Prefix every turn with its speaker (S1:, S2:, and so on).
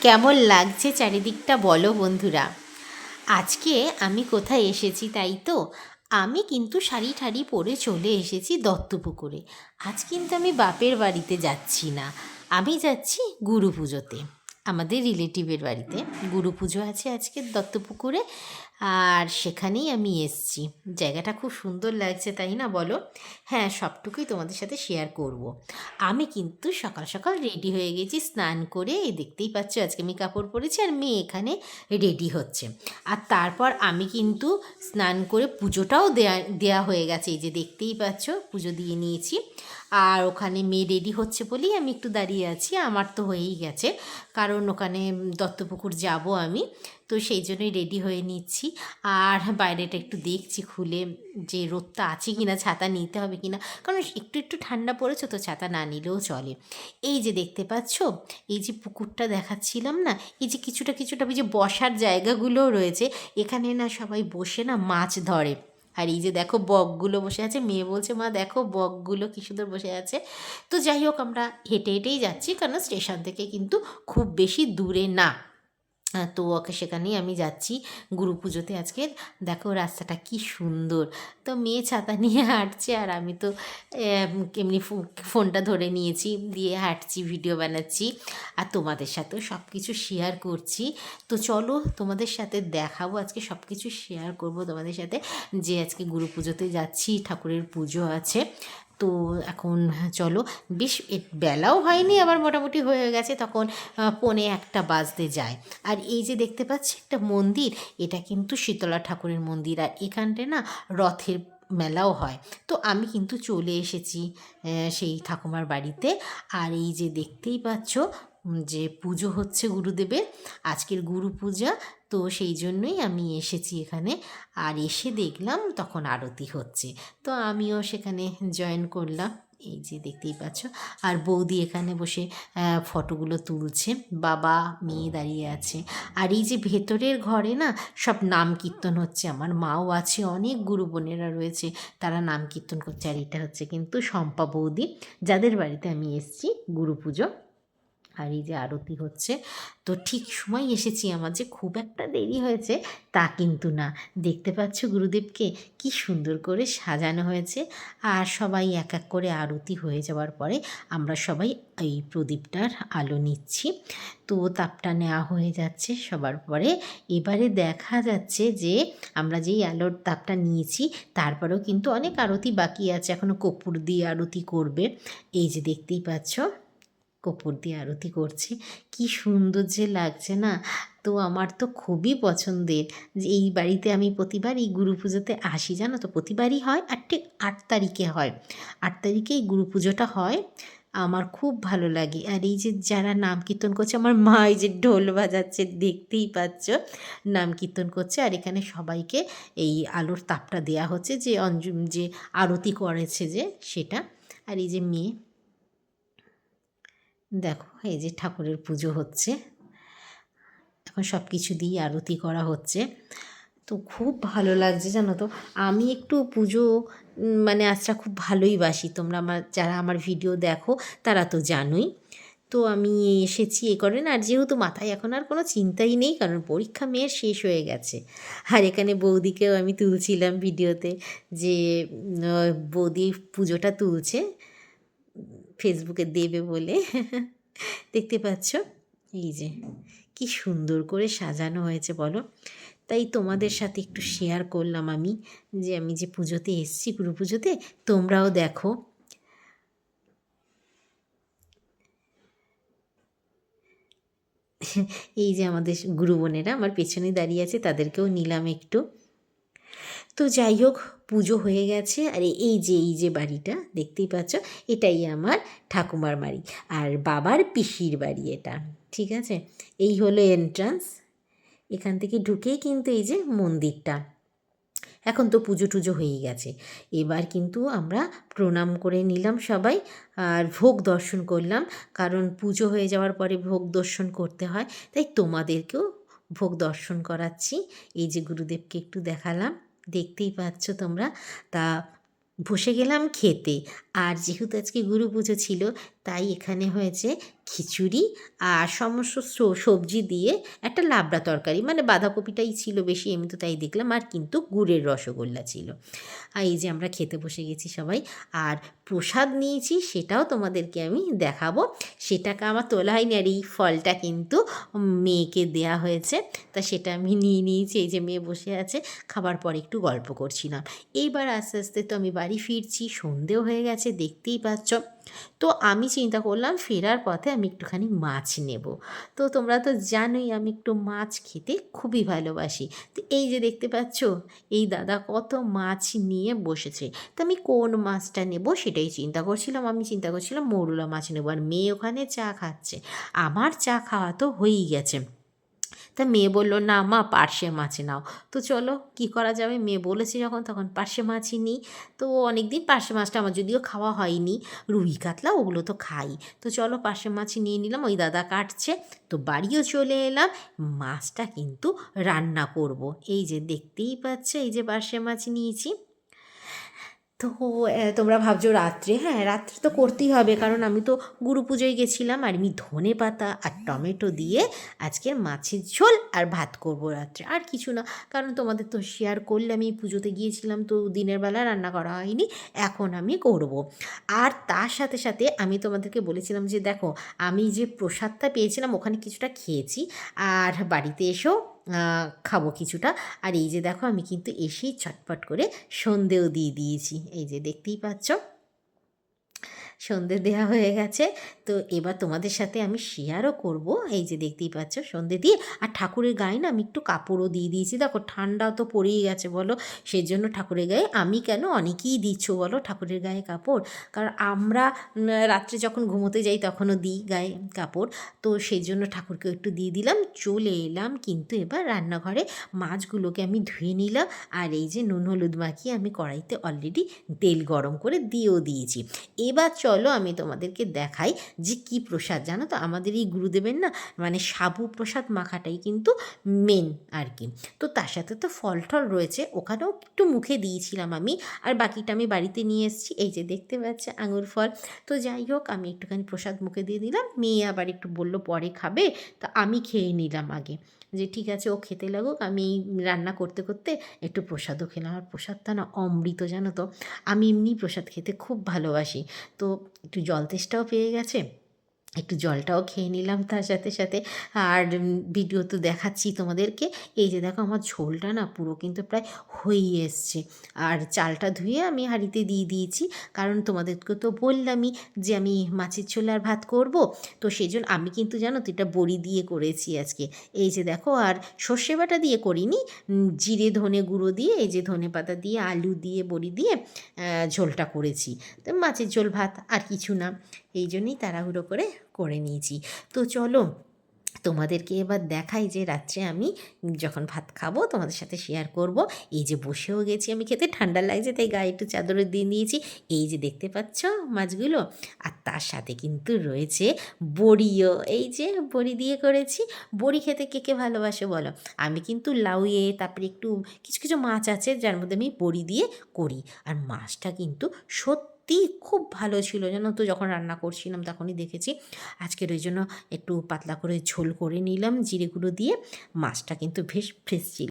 S1: কেমন লাগছে চারিদিকটা বলো বন্ধুরা। আজকে আমি কোথায় এসেছি তাই তো? আমি কিন্তু শাড়ি ঠাড়ি পরে চলে এসেছি দত্তপুকুরে। আজ কিন্তু আমি বাপের বাড়িতে যাচ্ছি না, আমি যাচ্ছি গুরু পুজোতে। আমাদের রিলেটিভের বাড়িতে গুরু পুজো আছে আজকে দত্তপুকুরে, আর সেখানেই আমি এসছি। জায়গাটা খুব সুন্দর লাগছে, তাই না বলো? হ্যাঁ, সবটুকুই তোমাদের সাথে শেয়ার করব। আমি কিন্তু সকাল সকাল রেডি হয়ে গেছি, স্নান করে। এই দেখতেই পাচ্ছ আজকে আমি কাপড় পরেছি, আর মেয়ে এখানে রেডি হচ্ছে। আর তারপর আমি কিন্তু স্নান করে পুজোটাও দেয়া হয়ে গেছে। এই যে দেখতেই পাচ্ছ, পুজো দিয়ে নিয়েছি। আর ওখানে মেয়ে রেডি হচ্ছে বলেই আমি একটু দাঁড়িয়ে আছি। আমার তো হয়েই গেছে, কারণ ওখানে দত্তপুকুর যাব আমি, তো সেই জন্যই রেডি হয়ে নিচ্ছি। আর বাইরেটা একটু দেখছি খুলে, যে রোদটা আছে কি না, ছাতা নিতে হবে কি না, কারণ একটু একটু ঠান্ডা পড়েছে তো ছাতা না নিলেও চলে। এই যে দেখতে পাচ্ছ, এই যে পুকুরটা দেখাচ্ছিলাম না, এই যে কিছুটা কিছুটা ওই যে বসার জায়গাগুলোও রয়েছে, এখানে না সবাই বসে না মাছ ধরে। আর এই যে দেখো বকগুলো বসে আছে, মেয়ে বলছে মা দেখো বকগুলো কী সুন্দর বসে আছে। তো যাই হোক, আমরা হেঁটে হেঁটেই যাচ্ছি, কারণ স্টেশন থেকে কিন্তু খুব বেশি দূরে না। তো ওকে সেখানেই আমি যাচ্ছি গুরু পুজোতে আজকের। দেখো রাস্তাটা কি সুন্দর। তো মেয়ে ছাতা নিয়ে হাঁটছে, আর আমি তো এমনি ফোনটা ধরে নিয়েছি, দিয়ে হাঁটছি, ভিডিও বানাচ্ছি, আর তোমাদের সাথেও সব কিছু শেয়ার করছি। তো চলো তোমাদের সাথে দেখাবো, আজকে সব কিছু শেয়ার করব তোমাদের সাথে, যে আজকে গুরু পুজোতে যাচ্ছি, ঠাকুরের পুজো আছে। তো এখন চলো, বেশ বেলাও হয়নি, আবার মোটামুটি হয়ে গেছে, তখন 1:45 বাজতে যায়। আর এই যে দেখতে পাচ্ছি একটা মন্দির, এটা কিন্তু শীতলা ঠাকুরের মন্দির, আর এখানটায় না রথের মেলাও হয়। তো আমি কিন্তু চলে এসেছি সেই ঠাকুমার বাড়িতে। আর এই যে দেখতেই পাচ্ছ যে পুজো হচ্ছে গুরুদেবের, আজকের গুরু পূজা। তো সেই জন্যই আমি এসেছি এখানে। আর এসে দেখলাম তখন আরতি হচ্ছে, তো আমিও সেখানে জয়েন করলাম। এই যে দেখতেই পাচ্ছ, আর বৌদি এখানে বসে ফটোগুলো তুলছে, বাবা মেয়ে দাঁড়িয়ে আছে। আর এই যে ভেতরের ঘরে না সব নাম কীর্তন হচ্ছে, আমার মাও আছে, অনেক গুরু বোনেরা রয়েছে, তারা নাম কীর্তন করছে। আর এটা হচ্ছে কিন্তু শম্পা বৌদি, যাদের বাড়িতে আমি এসেছি গুরু পুজো। আর এই যে আরতি হচ্ছে, তো ঠিক সময় এসেছি, আমার যে খুব একটা দেরি হয়েছে তা কিন্তু না। দেখতে পাচ্ছ গুরুদেবকে কি সুন্দর করে সাজানো হয়েছে। আর সবাই এক এক করে আরতি হয়ে যাওয়ার পরে আমরা সবাই এই প্রদীপটার আলো নিচ্ছি। তো তাপটা নেওয়া হয়ে যাচ্ছে সবার পরে। এবারে দেখা যাচ্ছে যে আমরা যেই আলোর তাপটা নিয়েছি, তারপরেও কিন্তু অনেক আরতি বাকি আছে, এখনও কর্পূর দিয়ে আরতি করবে। এই যে দেখতেই পাচ্ছ কর্পূর দিয়ে আরতি করছে, কি সুন্দর যে লাগছে না। তো আমার তো খুবই পছন্দের, যে এই বাড়িতে আমি প্রতিবার এই গুরু পুজোতে আসি, জানো তো, প্রতিবারই হয়। আর ঠিক 8 তারিখে হয়, 8 তারিখে এই গুরু পুজোটা হয়। আমার খুব ভালো লাগে। আর এই যে যারা নাম কীর্তন করছে, আমার মা এই যে ঢোল বাজাচ্ছে, দেখতেই পাচ্ছ, নাম কীর্তন করছে। আর এখানে সবাইকে এই আলোর তাপটা দেয়া হচ্ছে, যে যে আরতি করেছে যে সেটা। আর এই যে মেয়ে দেখো, এই যে ঠাকুরের পুজো হচ্ছে, এখন সব কিছু দিয়ে আরতি করা হচ্ছে। তো খুব ভালো লাগছে, জানো তো। আমি একটু পুজো মানে আজটা খুব ভালোই বাসি। তোমরা যারা আমার ভিডিও দেখো তারা তো জানোই। তো আমি এসেছি এ করেন, আর যেহেতু মাথায় এখন আর কোনো চিন্তাই নেই, কারণ পরীক্ষা মেয়ের শেষ হয়ে গেছে। আর এখানে বৌদিকেও আমি তুলছিলাম ভিডিওতে, যে বৌদি পুজোটা তুলছে, ফেসবুকে দেবে বলে। দেখতে পাচ্ছ, এই যে কি সুন্দর করে সাজানো হয়েছে বলো। তাই তোমাদের সাথে একটু শেয়ার করলাম আমি, যে আমি যে পুজোতে এসেছি গুরু পুজোতে, তোমরাও দেখো। এই যে আমাদের গুরু বোনেরা আমার পেছনে দাঁড়িয়ে আছে, তাদেরকেও নিলাম একটু। তো যাই হোক, পুজো হয়ে গেছে। আর এই যে বাড়িটা দেখতেই পাচ্ছ, এটাই আমার ঠাকুমার বাড়ি, আর বাবার পিসির বাড়ি এটা। ঠিক আছে, এই হলো এন্ট্রান্স। এখান থেকে ঢুকেই কিন্তু এই যে মন্দিরটা। এখন তো পুজো টুজো হয়েই গেছে, এবার কিন্তু আমরা প্রণাম করে নিলাম সবাই, আর ভোগ দর্শন করলাম, কারণ পুজো হয়ে যাওয়ার পরে ভোগ দর্শন করতে হয়। তাই তোমাদেরকেও ভোগ দর্শন করাচ্ছি। এই যে গুরুদেবকে একটু দেখালাম, দেখতেই পাচ্ছ তোমরা। তা বসে গেলাম খেতে। আর যেহেতু আজকে গুরু পুজো ছিল, তাই এখানে হয়েছে খিচুড়ি আর সমস্ত সবজি দিয়ে একটা লাবড়া তরকারি, মানে বাঁধাকপিটাই ছিল বেশি, এমনি তো তাই দেখলাম, আর কিন্তু গুড়ের রসগোল্লা ছিল। আর এই যে আমরা খেতে বসে গেছি সবাই, আর প্রসাদ নিয়েছি সেটাও তোমাদেরকে আমি দেখাবো। সেটাকে আমার তোলা হয়নি, আর এই ফলটা কিন্তু মেয়েকে দেয়া হয়েছে, তা সেটা আমি নিয়ে নিয়েছি। এই যে মেয়ে বসে আছে, খাবার পর একটু গল্প করছিলাম। এইবার আস্তে আস্তে তো আমি বাড়ি ফিরছি, সন্ধেও হয়ে গেছে দেখতেই পাচ্ছ। তো আমি চিন্তা করলাম ফেরার পথে আমি একটুখানি মাছ নেব। তো তোমরা তো জানোই আমি একটু মাছ খেতে খুবই ভালোবাসি। তো এই যে দেখতে পাচ্ছ, এই দাদা কত মাছ নিয়ে বসেছে। তো আমি কোন মাছটা নেব সেটাই চিন্তা করছিলাম। আমি চিন্তা করছিলাম মৌরলা মাছ নেব, আর মেয়ে ওখানে চা খাচ্ছে। আমার চা খাওয়া তো হয়েই গেছে। তা মেয়ে বলল, না মা পার্শে মাছ নাও। তো চলো কী করা যাবে, মেয়ে বলেছে যখন তখন পার্শে মাছই নিই। তো অনেক দিন পার্শে মাছটা আমার যদিও খাওয়া হয়নি, রুই কাতলা ওগুলো তো খাই। তো চলো পার্শে মাছই নিয়ে নিলাম, ওই দাদা কাটছে। তো বাড়িও চলে এলাম, মাছটা কিন্তু রান্না করব। এই যে দেখতেই পাচ্ছ, এই যে পার্শে মাছ নিয়েছি। তো তোমরা ভাবছো রাত্রে, হ্যাঁ রাত্রে তো করতেই হবে, কারণ আমি তো গুরু পুজোয় গেছিলাম, আর আমি ধনে পাতা আর টমেটো দিয়ে আজকের মাছের ঝোল আর ভাত করবো রাত্রে, আর কিছু না। কারণ তোমাদের তো শেয়ার করলে আমি পুজোতে গিয়েছিলাম, তো দিনের বেলা রান্না করা হয়নি, এখন আমি করব। আর তার সাথে সাথে আমি তোমাদেরকে বলেছিলাম যে দেখো, আমি যে প্রসাদটা পেয়েছিলাম ওখানে কিছুটা খেয়েছি, আর বাড়িতে এসেও খাবো কিছুটা। আর এই যে দেখো, আমি কিন্তু এসেই ছটপট করে সন্ধেও দিয়ে দিয়েছি, এই যে দেখতেই পাচ্ছ সন্ধে দেওয়া হয়ে গেছে। তো এবার তোমাদের সাথে আমি শেয়ারও করব। এই যে দেখতেই পাচ্ছ সন্ধে দিয়ে, আর ঠাকুরের গায়ে না আমি একটু কাপড়ও দিয়ে দিয়েছি। দেখো ঠান্ডাও তো পড়েই গেছে বলো, সেই জন্য ঠাকুরের গায়ে, আমি কেন অনেকেই দিচ্ছ বলো ঠাকুরের গায়ে কাপড়, কারণ আমরা রাত্রে যখন ঘুমোতে যাই তখনও দিই গায়ে কাপড়। তো সেই জন্য ঠাকুরকে একটু দিয়ে দিলাম, চলে এলাম কিন্তু এবার রান্নাঘরে। মাছগুলোকে আমি ধুয়ে নিলাম, আর এই যে নুন হলুদ মাখিয়ে আমি কড়াইতে অলরেডি তেল গরম করে দিয়েও দিয়েছি। এবার চলো আমি তোমাদেরকে দেখাই যে কি প্রসাদ, জানো তো আমাদের এই গুরুদেবের না, মানে সাবু প্রসাদ মাখাটাই কিন্তু মেন আর কি। তো তার সাথে তো ফল টল রয়েছে, ওখানেও একটু মুখে দিয়েছিলাম আমি, আর বাকিটা আমি বাড়িতে নিয়ে এসেছি। এই যে দেখতে পাচ্ছে আঙুর ফল। তো যাই হোক, আমি একটুখানি প্রসাদ মুখে দিয়ে দিলাম, মেয়ে আবার একটু বললো পরে খাবে, তো আমি খেয়ে নিলাম আগে, যে ঠিক আছে ও খেতে লাগুক, আমি রান্না করতে করতে একটু প্রসাদও খেলাম। আর প্রসাদটা না অমৃত, জানো তো আমি এমনি প্রসাদ খেতে খুব ভালোবাসি। তো একটু জল তেষ্টাও পেয়ে গেছে, একটু জলটাও খেয়ে নিলাম তার সাথে সাথে। আর ভিডিও তো দেখাচ্ছি তোমাদেরকে। এই যে দেখো আমার ঝোলটা না পুরো কিন্তু প্রায় হয়েই এসছে, আর চালটা ধুয়ে আমি হাঁড়িতে দিয়ে দিয়েছি, কারণ তোমাদেরকে তো বললামই যে আমি মাছের ঝোল আর ভাত করব। তো সেই জন্য আমি কিন্তু জানো তো এটা বড়ি দিয়ে করেছি আজকে। এই যে দেখো, আর সর্ষে বাটা দিয়ে করিনি, জিরে ধনে গুঁড়ো দিয়ে, এই যে ধনে পাতা দিয়ে আলু দিয়ে বড়ি দিয়ে ঝোলটা করেছি। তো মাছের ঝোল ভাত আর কিছু না, এই জন্যই তাড়াহুড়ো করে করে নিয়েছি। তো চলো তোমাদেরকে এবার দেখাই যে রাত্রে আমি যখন ভাত খাবো তোমাদের সাথে শেয়ার করব। এই যে বসেও গেছি আমি খেতে, ঠান্ডা লাগছে তাই গায়ে একটু চাদরে দিয়ে নিয়েছি। এই যে দেখতে পাচ্ছ মাছগুলো, আর তার সাথে কিন্তু রয়েছে বড়িও, এই যে বড়ি দিয়ে করেছি। বড়ি খেতে কে কে ভালোবাসো বলো। আমি কিন্তু লাউয়ে, তারপরে একটু কিছু কিছু মাছ আছে যার মধ্যে আমি বড়ি দিয়ে করি। আর মাছটা কিন্তু সত্যি খুব ভালো ছিল, জানো তো যখন রান্না করছিলাম তখনই দেখেছি। আজকের ওই জন্য একটু পাতলা করে ঝোল করে নিলাম জিরে গুঁড়ো দিয়ে, মাছটা কিন্তু বেশ ফ্রেশ ছিল।